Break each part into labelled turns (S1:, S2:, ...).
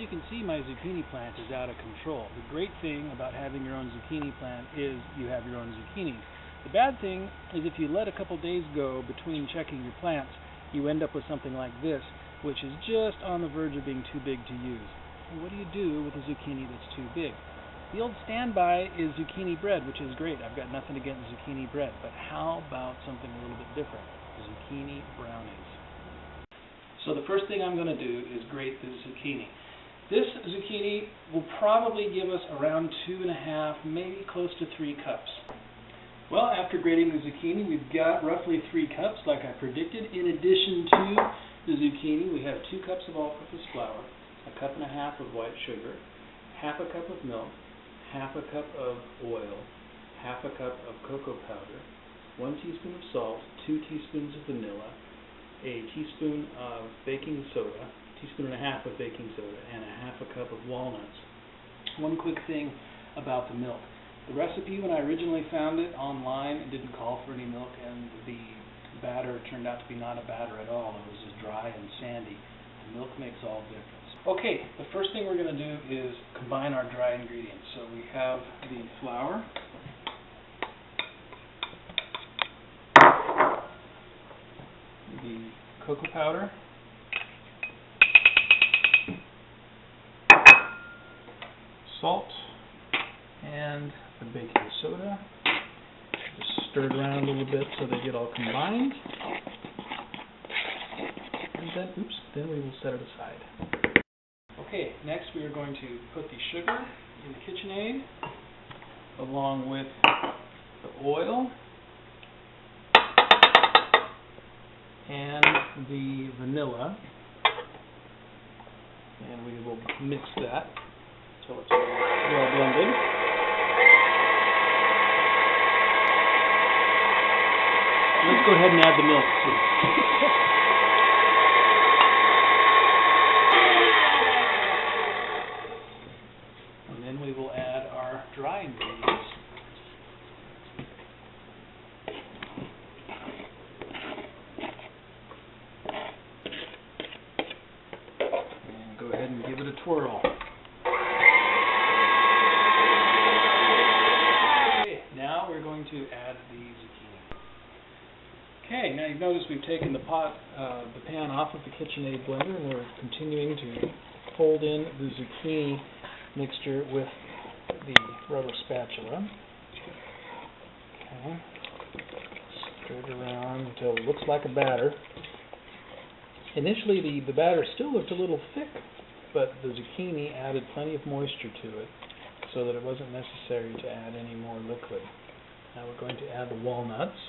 S1: you can see, my zucchini plant is out of control. The great thing about having your own zucchini plant is you have your own zucchinis. The bad thing is if you let a couple days go between checking your plants, you end up with something like this, which is just on the verge of being too big to use. And what do you do with a zucchini that's too big? The old standby is zucchini bread, which is great. I've got nothing against zucchini bread, but how about something a little bit different? Zucchini brownies. So the first thing I'm going to do is grate this zucchini. This zucchini will probably give us around 2.5, maybe close to 3 cups. Well, after grating the zucchini, we've got roughly 3 cups like I predicted. In addition to the zucchini, we have 2 cups of all-purpose flour, 1.5 cups of white sugar, 1/2 cup of milk, 1/2 cup of oil, 1/2 cup of cocoa powder, 1 teaspoon of salt, 2 teaspoons of vanilla, a teaspoon of baking soda, 1.5 teaspoons of baking soda, and 1/2 cup of walnuts. One quick thing about the milk. The recipe, when I originally found it online, it didn't call for any milk, and the batter turned out to be not a batter at all. It was just dry and sandy. The milk makes all the difference. Okay, the first thing we're going to do is combine our dry ingredients. So we have the flour, the cocoa powder, salt, and the baking soda. Just stir it around a little bit so they get all combined. And then we will set it aside. Okay, next we are going to put the sugar in the KitchenAid along with the oil and the vanilla, and we will mix that until it's well blended. Let's go ahead and add the milk too. And then we will add our dry ingredients. And go ahead and give it a twirl. Okay, now we're going to add the zucchini. Okay, now you've noticed we've taken the pan off of the KitchenAid blender, and we're continuing to fold in the zucchini mixture with the rubber spatula. Okay, stir it around until it looks like a batter. Initially the batter still looked a little thick, but the zucchini added plenty of moisture to it so that it wasn't necessary to add any more liquid. Now we're going to add the walnuts.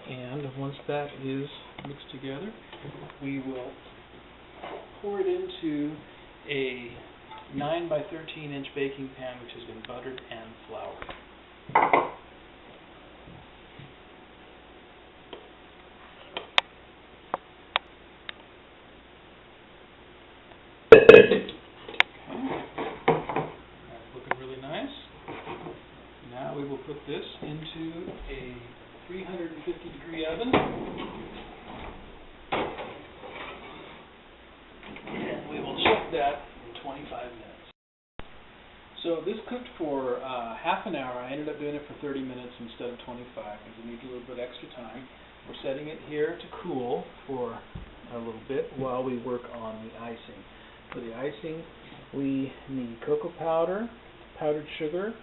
S1: And once that is mixed together, we will pour it into a 9 by 13 inch baking pan which has been buttered and floured. Okay. That's looking really nice. Now we will put this into a 350-degree oven, and we will check that in 25 minutes. So this cooked for half an hour. I ended up doing it for 30 minutes instead of 25 because we need a little bit extra time. We're setting it here to cool for a little bit while we work on the icing. For the icing, we need cocoa powder, powdered sugar,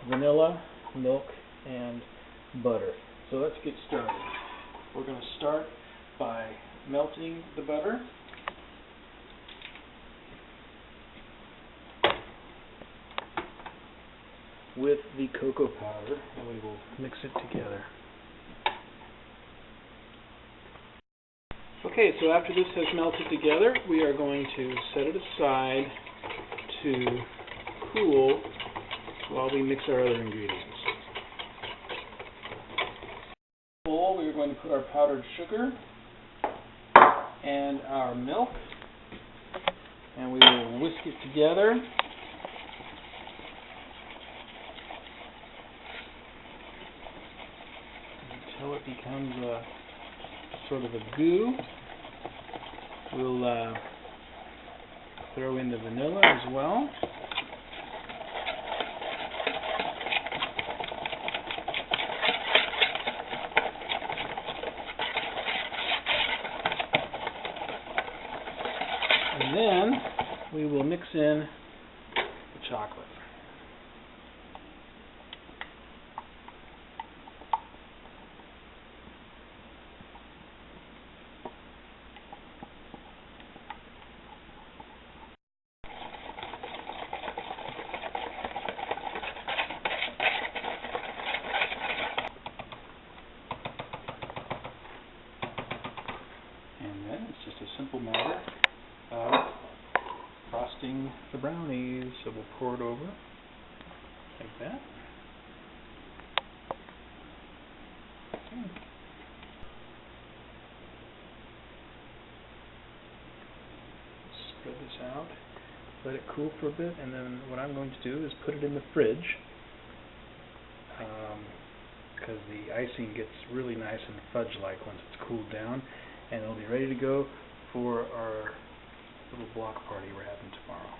S1: vanilla, milk, and butter. So let's get started. We're going to start by melting the butter. With the cocoa powder, and we will mix it together. Okay, so after this has melted together, we are going to set it aside to cool while we mix our other ingredients. In a bowl, we are going to put our powdered sugar and our milk And we will whisk it together until it becomes a sort of a goo. We'll throw in the vanilla as well. And then we will mix in the chocolate. And then it's just a simple matter of frosting the brownies. So we'll pour it over like that. Okay. Spread this out, let it cool for a bit, and then what I'm going to do is put it in the fridge, because the icing gets really nice and fudge-like once it's cooled down, and it'll be ready to go for our little block party we're having tomorrow.